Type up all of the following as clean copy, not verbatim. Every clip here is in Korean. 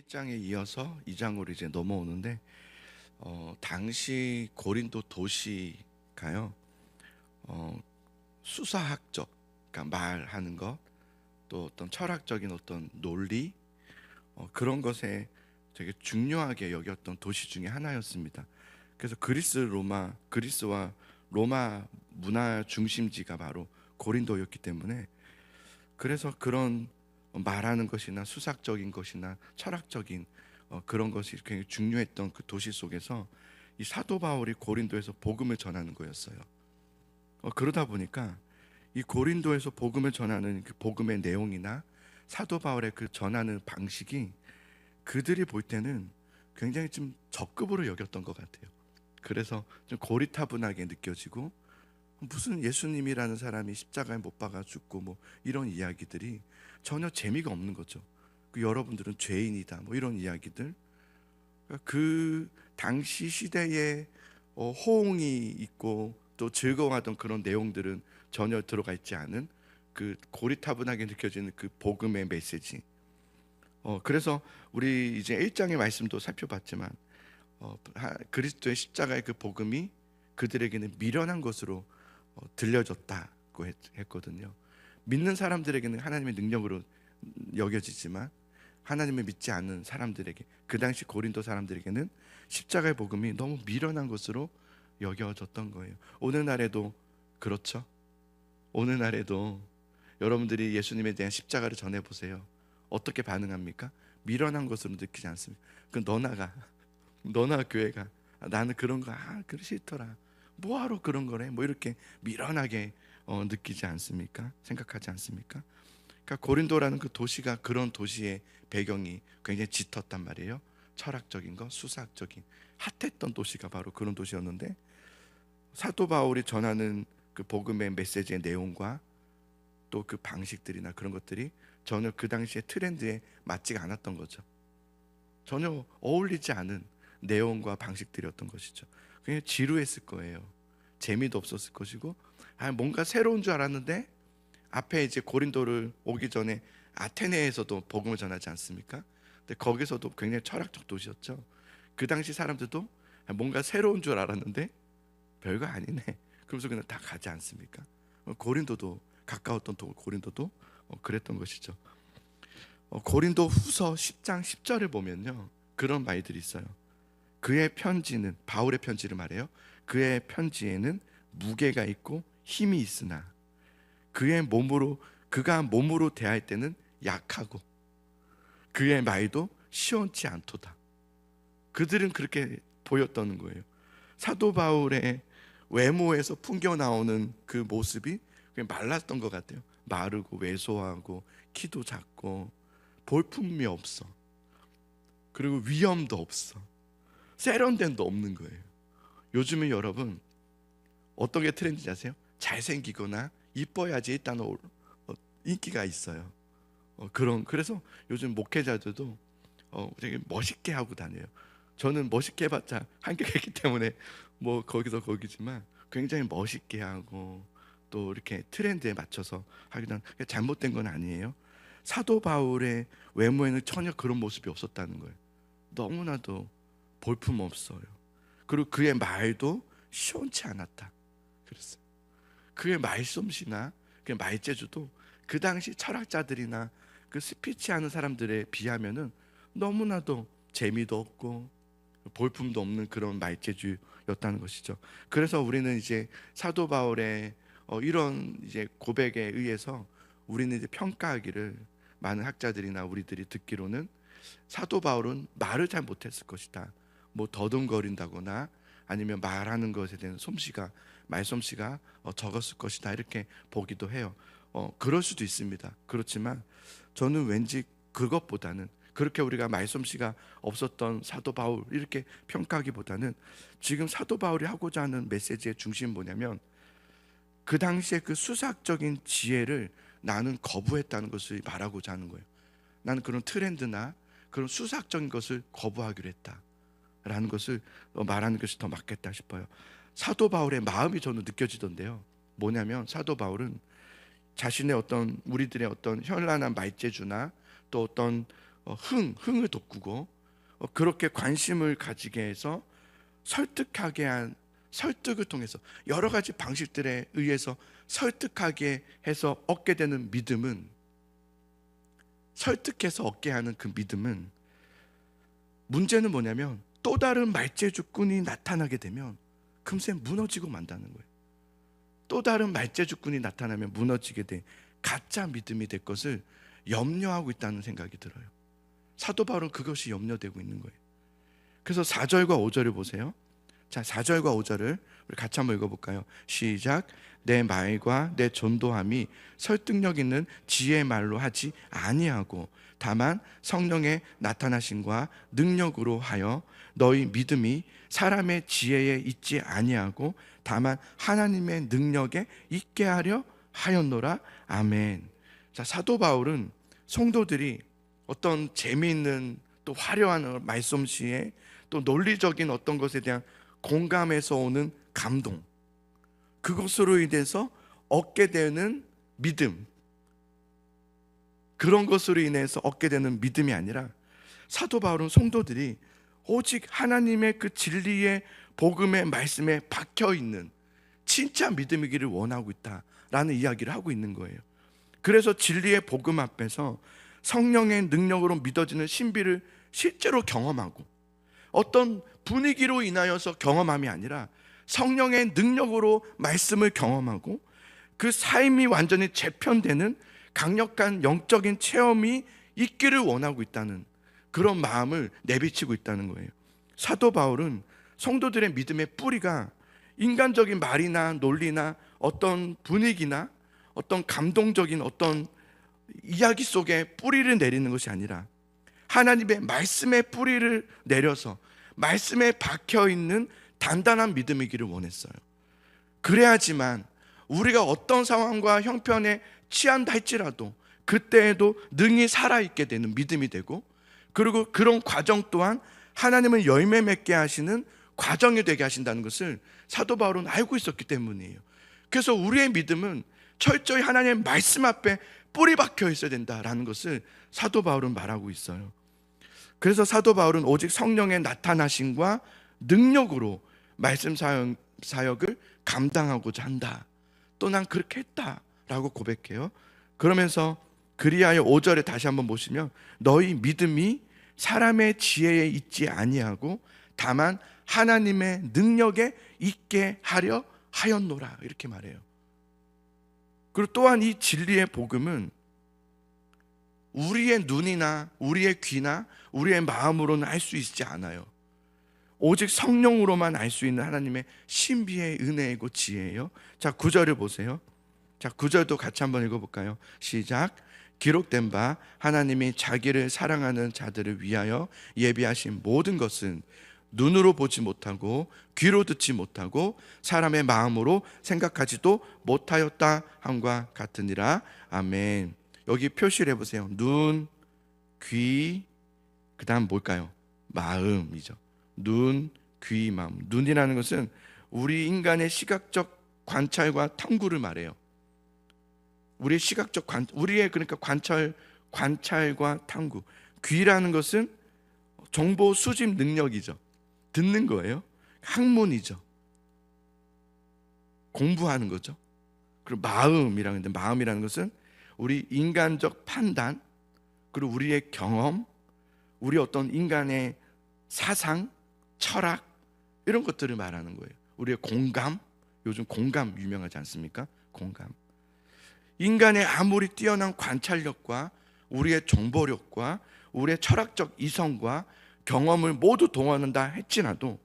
1장에 이어서 2장으로 이제 넘어오는데 당시 고린도 도시가요 수사학적, 그러니까 말하는 것, 또 어떤 철학적인 어떤 논리, 그런 것에 되게 중요하게 여겼던 도시 중에 하나였습니다. 그래서 그리스와 로마 문화 중심지가 바로 고린도였기 때문에, 그래서 그런 말하는 것이나 수학적인 것이나 철학적인 그런 것이 굉장히 중요했던 그 도시 속에서 이 사도 바울이 고린도에서 복음을 전하는 거였어요. 그러다 보니까 이 고린도에서 복음을 전하는 그 복음의 내용이나 사도 바울의 그 전하는 방식이 그들이 볼 때는 굉장히 좀 적급으로 여겼던 것 같아요. 그래서 좀 고리타분하게 느껴지고, 무슨 예수님이라는 사람이 십자가에 못 박아 죽고 뭐 이런 이야기들이 전혀 재미가 없는 거죠. 그 여러분들은 죄인이다 뭐 이런 이야기들, 그러니까 그 당시 시대에 호응이 있고 또 즐거워하던 그런 내용들은 전혀 들어가 있지 않은 그 고리타분하게 느껴지는 그 복음의 메시지. 그래서 우리 이제 1장의 말씀도 살펴봤지만 그리스도의 십자가의 그 복음이 그들에게는 미련한 것으로 들려졌다고 했거든요. 믿는 사람들에게는 하나님의 능력으로 여겨지지만 하나님을 믿지 않는 사람들에게, 그 당시 고린도 사람들에게는 십자가의 복음이 너무 미련한 것으로 여겨졌던 거예요. 오늘날에도 그렇죠. 오늘날에도 여러분들이 예수님에 대한 십자가를 전해보세요. 어떻게 반응합니까? 미련한 것으로 느끼지 않습니까? 그 너나 교회가 나는 그런 거 그러 싫더라, 뭐하러 그런 거래, 뭐 이렇게 미련하게 느끼지 않습니까? 생각하지 않습니까? 그러니까 고린도라는 그 도시가 그런 도시의 배경이 굉장히 짙었단 말이에요. 철학적인 거, 수사학적인 핫했던 도시가 바로 그런 도시였는데, 사도 바울이 전하는 그 복음의 메시지의 내용과 또 그 방식들이나 그런 것들이 전혀 그 당시의 트렌드에 맞지가 않았던 거죠. 전혀 어울리지 않은 내용과 방식들이었던 것이죠. 그냥 지루했을 거예요. 재미도 없었을 것이고, 뭔가 새로운 줄 알았는데, 앞에 이제 고린도를 오기 전에 아테네에서도 복음을 전하지 않습니까? 근데 거기서도 굉장히 철학적 도시였죠. 그 당시 사람들도 뭔가 새로운 줄 알았는데 별거 아니네, 그러면서 그냥 다 가지 않습니까? 고린도도, 가까웠던 고린도도 그랬던 것이죠. 고린도 후서 10장 10절을 보면요, 그런 말들이 있어요. 그의 편지는, 바울의 편지를 말해요. 그의 편지에는 무게가 있고 힘이 있으나 그가 몸으로 대할 때는 약하고 그의 말도 시원치 않도다. 그들은 그렇게 보였던 거예요. 사도 바울의 외모에서 풍겨 나오는 그 모습이 그냥 말랐던 것 같아요. 마르고 왜소하고 키도 작고 볼품이 없어. 그리고 위엄도 없어. 세련됨도 없는 거예요. 요즘에 여러분 어떤 게 트렌드인지 아세요? 잘생기거나 이뻐야지 일단 인기가 있어요. 그래서 요즘 목회자들도 되게 멋있게 하고 다녀요. 저는 멋있게 해봤자 한계가 있기 때문에 뭐 거기서 거기지만 굉장히 멋있게 하고 또 이렇게 트렌드에 맞춰서 하기는 잘못된 건 아니에요. 사도 바울의 외모에는 전혀 그런 모습이 없었다는 거예요. 너무나도 볼품 없어요. 그리고 그의 말도 시원치 않았다 그랬어요. 그의 말솜씨나 그의 말재주도 그 당시 철학자들이나 그 스피치 하는 사람들에 비하면은 너무나도 재미도 없고 볼품도 없는 그런 말재주였다는 것이죠. 그래서 우리는 이제 사도 바울의 이런 이제 고백에 의해서 우리는 이제 평가하기를, 많은 학자들이나 우리들이 듣기로는 사도 바울은 말을 잘 못했을 것이다, 뭐 더듬거린다거나 아니면 말하는 것에 대한 말솜씨가 적었을 것이다, 이렇게 보기도 해요. 그럴 수도 있습니다. 그렇지만 저는 왠지 그것보다는, 그렇게 우리가 말솜씨가 없었던 사도 바울 이렇게 평가하기보다는 지금 사도 바울이 하고자 하는 메시지의 중심은 뭐냐면, 그 당시에 그 수학적인 지혜를 나는 거부했다는 것을 말하고자 하는 거예요. 나는 그런 트렌드나 그런 수학적인 것을 거부하기로 했다라는 것을 말하는 것이 더 맞겠다 싶어요. 사도 바울의 마음이 저는 느껴지던데요. 뭐냐면 사도 바울은 자신의 어떤 우리들의 어떤 현란한 말재주나 또 어떤 흥을 돋구고 그렇게 관심을 가지게 해서 설득하게 한, 설득을 통해서 여러 가지 방식들에 의해서 설득하게 해서 얻게 되는 믿음은, 설득해서 얻게 하는 그 믿음은, 문제는 뭐냐면 또 다른 말재주꾼이 나타나게 되면 금세 무너지고 만다는 거예요. 또 다른 말재주꾼이 나타나면 무너지게 된 가짜 믿음이 될 것을 염려하고 있다는 생각이 들어요. 사도 바울은 그것이 염려되고 있는 거예요. 그래서 4절과 5절을 보세요. 자, 4절과 5절을 우리 같이 한번 읽어볼까요? 시작. 내 말과 내 전도함이 설득력 있는 지혜의 말로 하지 아니하고 다만 성령의 나타나심과 능력으로 하여 너희 믿음이 사람의 지혜에 있지 아니하고 다만 하나님의 능력에 있게 하려 하였노라. 아멘. 자, 사도 바울은 성도들이 어떤 재미있는 또 화려한 말씀시에 또 논리적인 어떤 것에 대한 공감에서 오는 감동, 그것으로 인해서 얻게 되는 믿음, 그런 것으로 인해서 얻게 되는 믿음이 아니라 사도 바울은 성도들이 오직 하나님의 그 진리의 복음의 말씀에 박혀있는 진짜 믿음이기를 원하고 있다라는 이야기를 하고 있는 거예요. 그래서 진리의 복음 앞에서 성령의 능력으로 믿어지는 신비를 실제로 경험하고, 어떤 분위기로 인하여서 경험함이 아니라 성령의 능력으로 말씀을 경험하고 그 삶이 완전히 재편되는 강력한 영적인 체험이 있기를 원하고 있다는 그런 마음을 내비치고 있다는 거예요. 사도 바울은 성도들의 믿음의 뿌리가 인간적인 말이나 논리나 어떤 분위기나 어떤 감동적인 어떤 이야기 속에 뿌리를 내리는 것이 아니라 하나님의 말씀의 뿌리를 내려서 말씀에 박혀있는 단단한 믿음이기를 원했어요. 그래야지만 우리가 어떤 상황과 형편에 취한다 할지라도 그때에도 능히 살아있게 되는 믿음이 되고, 그리고 그런 과정 또한 하나님은 열매 맺게 하시는 과정이 되게 하신다는 것을 사도 바울은 알고 있었기 때문이에요. 그래서 우리의 믿음은 철저히 하나님의 말씀 앞에 뿌리 박혀 있어야 된다라는 것을 사도 바울은 말하고 있어요. 그래서 사도 바울은 오직 성령의 나타나심과 능력으로 말씀 사역을 감당하고자 한다. 또 난 그렇게 했다라고 고백해요. 그러면서 그리하여 5절에 다시 한번 보시면 너희 믿음이 사람의 지혜에 있지 아니하고 다만 하나님의 능력에 있게 하려 하였노라, 이렇게 말해요. 그리고 또한 이 진리의 복음은 우리의 눈이나 우리의 귀나 우리의 마음으로는 알 수 있지 않아요. 오직 성령으로만 알 수 있는 하나님의 신비의 은혜이고 지혜예요. 자, 9절을 보세요. 자, 9절도 같이 한번 읽어볼까요? 시작. 기록된 바 하나님이 자기를 사랑하는 자들을 위하여 예비하신 모든 것은 눈으로 보지 못하고 귀로 듣지 못하고 사람의 마음으로 생각하지도 못하였다 함과 같으니라. 아멘. 여기 표시를 해보세요. 눈, 귀, 그 다음 뭘까요? 마음이죠. 눈, 귀, 마음. 눈이라는 것은 우리 인간의 시각적 관찰과 탐구를 말해요. 우리의 시각적 우리의 그러니까 관찰과 탐구. 귀라는 것은 정보 수집 능력이죠. 듣는 거예요. 학문이죠. 공부하는 거죠. 그리고 마음이라는데, 마음이라는 것은 우리 인간적 판단, 그리고 우리의 경험, 우리 어떤 인간의 사상, 철학, 이런 것들을 말하는 거예요. 우리의 공감, 요즘 공감 유명하지 않습니까? 공감. 인간의 아무리 뛰어난 관찰력과 우리의 정보력과 우리의 철학적 이성과 경험을 모두 동원한다 할지라도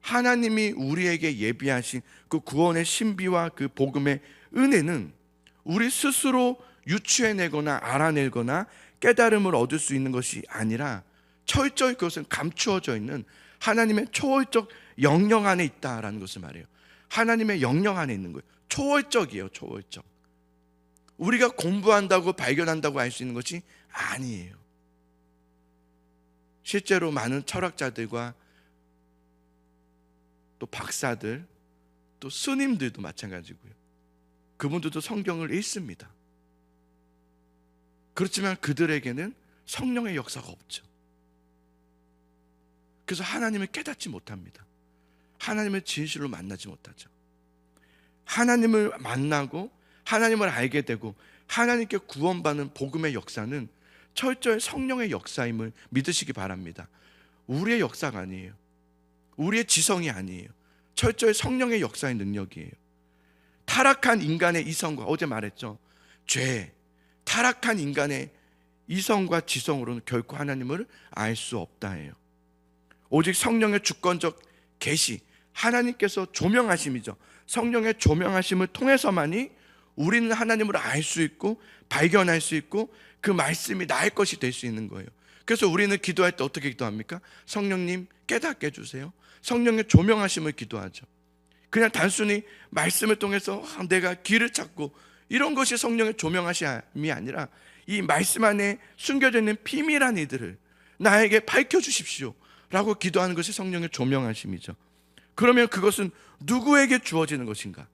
하나님이 우리에게 예비하신 그 구원의 신비와 그 복음의 은혜는 우리 스스로 유추해내거나 알아내거나 깨달음을 얻을 수 있는 것이 아니라 철저히 그것은 감추어져 있는 하나님의 초월적 영역 안에 있다라는 것을 말해요. 하나님의 영역 안에 있는 거예요. 초월적이에요. 초월적. 우리가 공부한다고 발견한다고 알 수 있는 것이 아니에요. 실제로 많은 철학자들과 또 박사들, 또 스님들도 마찬가지고요. 그분들도 성경을 읽습니다. 그렇지만 그들에게는 성령의 역사가 없죠. 그래서 하나님을 깨닫지 못합니다. 하나님을 진실로 만나지 못하죠. 하나님을 만나고 하나님을 알게 되고 하나님께 구원받는 복음의 역사는 철저히 성령의 역사임을 믿으시기 바랍니다. 우리의 역사가 아니에요. 우리의 지성이 아니에요. 철저히 성령의 역사의 능력이에요. 타락한 인간의 이성과, 어제 말했죠, 죄, 타락한 인간의 이성과 지성으로는 결코 하나님을 알 수 없다예요. 오직 성령의 주권적 계시, 하나님께서 조명하심이죠. 성령의 조명하심을 통해서만이 우리는 하나님을 알 수 있고 발견할 수 있고 그 말씀이 나의 것이 될 수 있는 거예요. 그래서 우리는 기도할 때 어떻게 기도합니까? 성령님 깨닫게 해주세요. 성령의 조명하심을 기도하죠. 그냥 단순히 말씀을 통해서 내가 길을 찾고 이런 것이 성령의 조명하심이 아니라 이 말씀 안에 숨겨져 있는 비밀한 이들을 나에게 밝혀주십시오 라고 기도하는 것이 성령의 조명하심이죠. 그러면 그것은 누구에게 주어지는 것인가?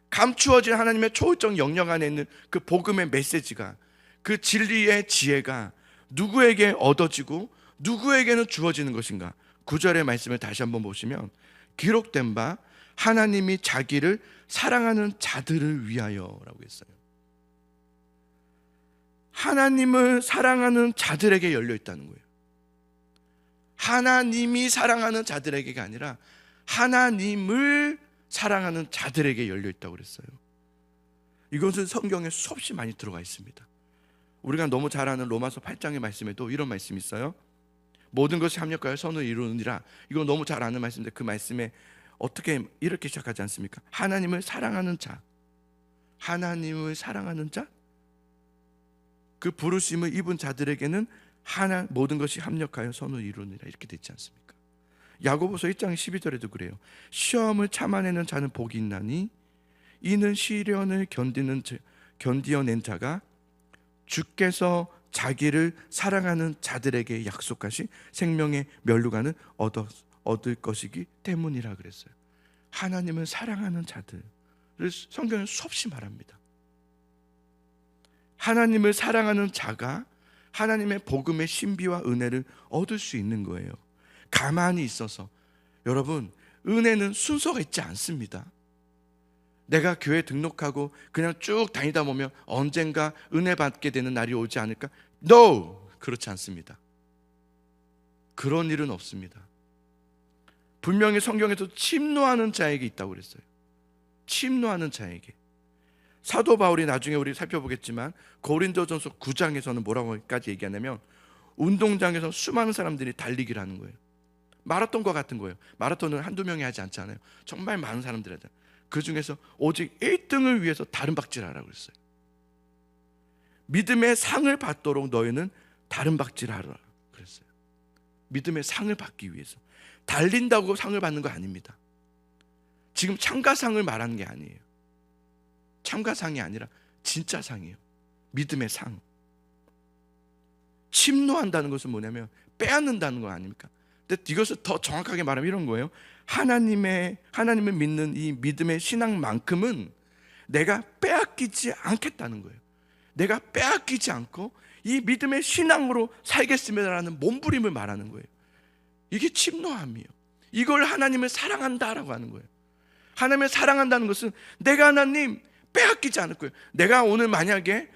감추어진 하나님의 초월적 영역 안에 있는 그 복음의 메시지가, 그 진리의 지혜가 누구에게 얻어지고 누구에게는 주어지는 것인가? 9절의 말씀을 다시 한번 보시면 기록된 바 하나님이 자기를 사랑하는 자들을 위하여 라고 했어요. 하나님을 사랑하는 자들에게 열려 있다는 거예요. 하나님이 사랑하는 자들에게가 아니라 하나님을 사랑하는 자들에게 열려 있다고 그랬어요. 이것은 성경에 수없이 많이 들어가 있습니다. 우리가 너무 잘 아는 로마서 8장의 말씀에도 이런 말씀이 있어요. 모든 것이 합력하여 선을 이루느니라. 이거 너무 잘 아는 말씀인데 그 말씀에 어떻게 이렇게 시작하지 않습니까? 하나님을 사랑하는 자, 하나님을 사랑하는 자, 그 부르심을 입은 자들에게는 모든 것이 합력하여 선을 이루느니라 이렇게 되지 않습니까? 야고보서 1장 12절에도 그래요. 시험을 참아내는 자는 복이 있나니 이는 시련을 견디어낸 자가 주께서 자기를 사랑하는 자들에게 약속하신 생명의 면류관을 얻을 것이기 때문이라 그랬어요. 하나님을 사랑하는 자들을 성경은 수없이 말합니다. 하나님을 사랑하는 자가 하나님의 복음의 신비와 은혜를 얻을 수 있는 거예요. 가만히 있어서, 여러분, 은혜는 순서가 있지 않습니다. 내가 교회 등록하고 그냥 쭉 다니다 보면 언젠가 은혜 받게 되는 날이 오지 않을까? No! 그렇지 않습니다. 그런 일은 없습니다. 분명히 성경에서 침노하는 자에게 있다고 그랬어요. 침노하는 자에게. 사도 바울이 나중에 우리 살펴보겠지만 고린도전서 9장에서는 뭐라고까지 얘기하냐면 운동장에서 수많은 사람들이 달리기를 하는 거예요. 마라톤과 같은 거예요. 마라톤은 한두 명이 하지 않잖아요. 정말 많은 사람들이 하잖아요. 그 중에서 오직 1등을 위해서 다름박질하라고 그랬어요. 믿음의 상을 받도록 너희는 다름박질하라 그랬어요. 믿음의 상을 받기 위해서. 달린다고 상을 받는 거 아닙니다. 지금 참가상을 말하는 게 아니에요. 참가상이 아니라 진짜 상이에요. 믿음의 상. 침노한다는 것은 뭐냐면 빼앗는다는 거 아닙니까? 근데 이것을 더 정확하게 말하면 이런 거예요. 하나님을 믿는 이 믿음의 신앙만큼은 내가 빼앗기지 않겠다는 거예요. 내가 빼앗기지 않고 이 믿음의 신앙으로 살겠습니다라는 몸부림을 말하는 거예요. 이게 침노함이에요. 이걸 하나님을 사랑한다라고 하는 거예요. 하나님을 사랑한다는 것은 내가 하나님 빼앗기지 않을 거예요. 내가 오늘 만약에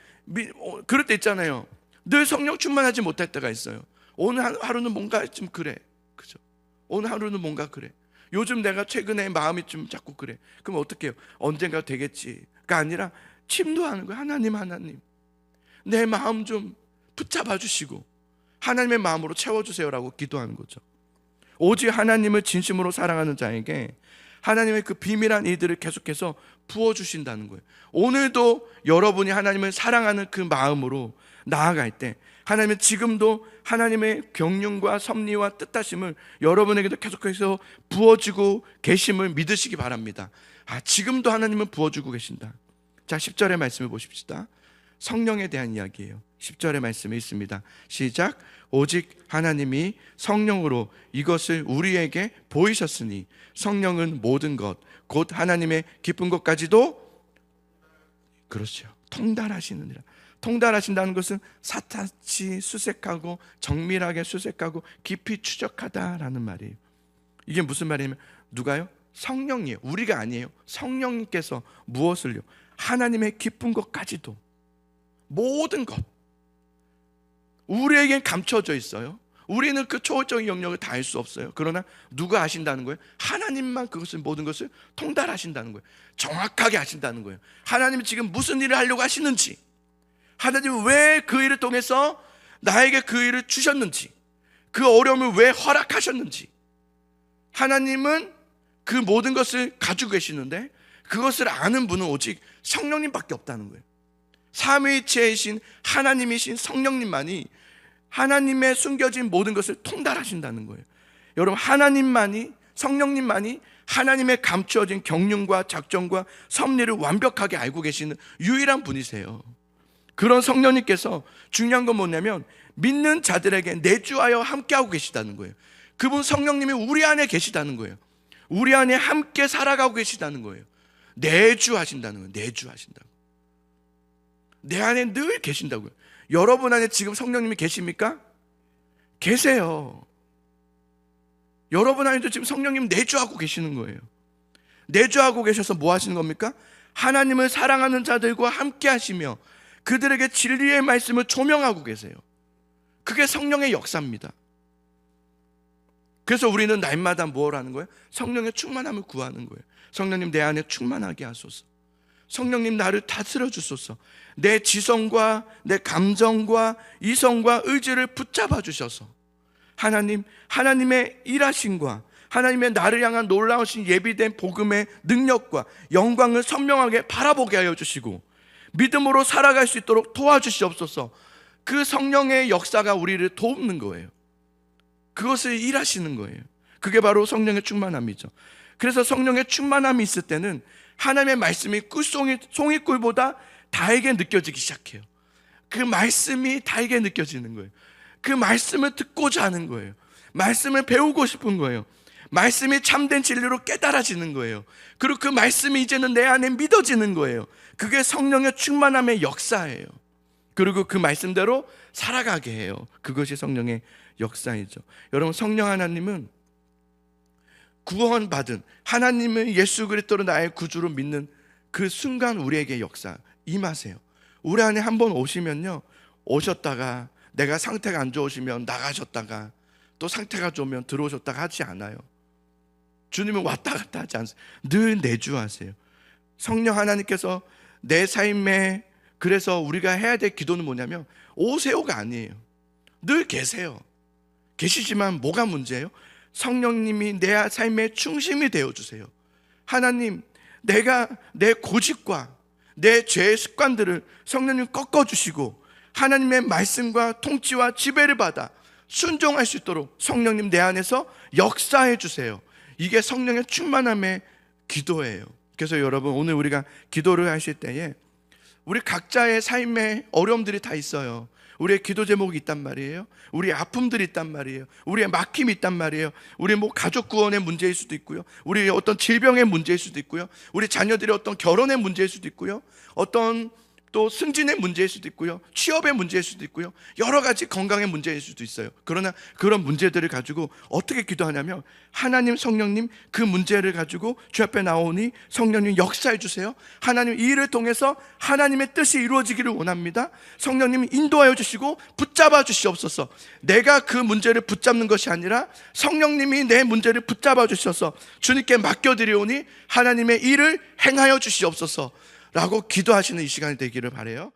그럴 때 있잖아요. 늘 성령 충만하지 못할 때가 있어요. 오늘 하루는 뭔가 좀 그래. 그죠? 오늘 하루는 뭔가 그래. 요즘 내가 최근에 마음이 좀 자꾸 그래. 그럼 어떻게 해요? 언젠가 되겠지가 아니라 침도하는 거예요. 하나님 내 마음 좀 붙잡아 주시고 하나님의 마음으로 채워주세요라고 기도하는 거죠. 오직 하나님을 진심으로 사랑하는 자에게 하나님의 그 비밀한 이들을 계속해서 부어주신다는 거예요. 오늘도 여러분이 하나님을 사랑하는 그 마음으로 나아갈 때 하나님은 지금도 하나님의 경륜과 섭리와 뜻하심을 여러분에게도 계속해서 부어주고 계심을 믿으시기 바랍니다. 지금도 하나님은 부어주고 계신다. 자, 10절의 말씀을 보십시다. 성령에 대한 이야기예요. 10절의 말씀이 있습니다. 시작. 오직 하나님이 성령으로 이것을 우리에게 보이셨으니 성령은 모든 것 곧 하나님의 기쁜 것까지도 그렇죠. 통달하시느니라. 통달하신다는 것은 사타치 수색하고 정밀하게 수색하고 깊이 추적하다라는 말이에요. 이게 무슨 말이냐면 누가요? 성령이에요. 우리가 아니에요. 성령님께서 무엇을요? 하나님의 깊은 것까지도, 모든 것, 우리에겐 감춰져 있어요. 우리는 그 초월적인 영역을 다 알 수 없어요. 그러나 누가 아신다는 거예요? 하나님만 그것을, 모든 것을 통달하신다는 거예요. 정확하게 아신다는 거예요. 하나님이 지금 무슨 일을 하려고 하시는지, 하나님은 왜 그 일을 통해서 나에게 그 일을 주셨는지, 그 어려움을 왜 허락하셨는지, 하나님은 그 모든 것을 가지고 계시는데 그것을 아는 분은 오직 성령님밖에 없다는 거예요. 삼위일체이신 하나님이신 성령님만이 하나님의 숨겨진 모든 것을 통달하신다는 거예요. 여러분, 하나님만이, 성령님만이 하나님의 감추어진 경륜과 작정과 섭리를 완벽하게 알고 계시는 유일한 분이세요. 그런 성령님께서 중요한 건 뭐냐면 믿는 자들에게 내주하여 함께하고 계시다는 거예요. 그분 성령님이 우리 안에 계시다는 거예요. 우리 안에 함께 살아가고 계시다는 거예요. 내주하신다는 거예요. 내주하신다고. 내 안에 늘 계신다고요. 여러분 안에 지금 성령님이 계십니까? 계세요. 여러분 안에도 지금 성령님 내주하고 계시는 거예요. 내주하고 계셔서 뭐 하시는 겁니까? 하나님을 사랑하는 자들과 함께 하시며 그들에게 진리의 말씀을 조명하고 계세요. 그게 성령의 역사입니다. 그래서 우리는 날마다 뭘 하는 거예요? 성령의 충만함을 구하는 거예요. 성령님, 내 안에 충만하게 하소서. 성령님, 나를 다스려 주소서. 내 지성과 내 감정과 이성과 의지를 붙잡아 주셔서 하나님, 하나님의 일하심과 하나님의 나를 향한 놀라우신 예비된 복음의 능력과 영광을 선명하게 바라보게 하여 주시고 믿음으로 살아갈 수 있도록 도와주시옵소서. 그 성령의 역사가 우리를 돕는 거예요. 그것을 일하시는 거예요. 그게 바로 성령의 충만함이죠. 그래서 성령의 충만함이 있을 때는 하나님의 말씀이 송이꿀보다 달게 느껴지기 시작해요. 그 말씀이 달게 느껴지는 거예요. 그 말씀을 듣고자 하는 거예요. 말씀을 배우고 싶은 거예요. 말씀이 참된 진리로 깨달아지는 거예요. 그리고 그 말씀이 이제는 내 안에 믿어지는 거예요. 그게 성령의 충만함의 역사예요. 그리고 그 말씀대로 살아가게 해요. 그것이 성령의 역사이죠. 여러분, 성령 하나님은 구원받은 하나님을 예수 그리스도로 나의 구주로 믿는 그 순간 우리에게 역사 임하세요. 우리 안에 한번 오시면요, 오셨다가 내가 상태가 안 좋으시면 나가셨다가 또 상태가 좋으면 들어오셨다가 하지 않아요. 주님은 왔다 갔다 하지 않으세요. 늘 내주하세요. 성령 하나님께서 내 삶에, 그래서 우리가 해야 될 기도는 뭐냐면 오세요가 아니에요. 늘 계세요. 계시지만 뭐가 문제예요? 성령님이 내 삶의 중심이 되어주세요. 하나님, 내가 내 고집과 내 죄의 습관들을 성령님 꺾어주시고 하나님의 말씀과 통치와 지배를 받아 순종할 수 있도록 성령님 내 안에서 역사해 주세요. 이게 성령의 충만함의 기도예요. 그래서 여러분, 오늘 우리가 기도를 하실 때에 우리 각자의 삶에 어려움들이 다 있어요. 우리의 기도 제목이 있단 말이에요. 우리의 아픔들이 있단 말이에요. 우리의 막힘이 있단 말이에요. 우리 뭐 가족 구원의 문제일 수도 있고요. 우리 어떤 질병의 문제일 수도 있고요. 우리 자녀들의 어떤 결혼의 문제일 수도 있고요. 어떤 또 승진의 문제일 수도 있고요. 취업의 문제일 수도 있고요. 여러 가지 건강의 문제일 수도 있어요. 그러나 그런 문제들을 가지고 어떻게 기도하냐면 하나님, 성령님, 그 문제를 가지고 주 앞에 나오니 성령님 역사해 주세요. 하나님, 이 일을 통해서 하나님의 뜻이 이루어지기를 원합니다. 성령님 인도하여 주시고 붙잡아 주시옵소서. 내가 그 문제를 붙잡는 것이 아니라 성령님이 내 문제를 붙잡아 주셔서 주님께 맡겨드리오니 하나님의 일을 행하여 주시옵소서 라고 기도하시는 이 시간이 되기를 바라요.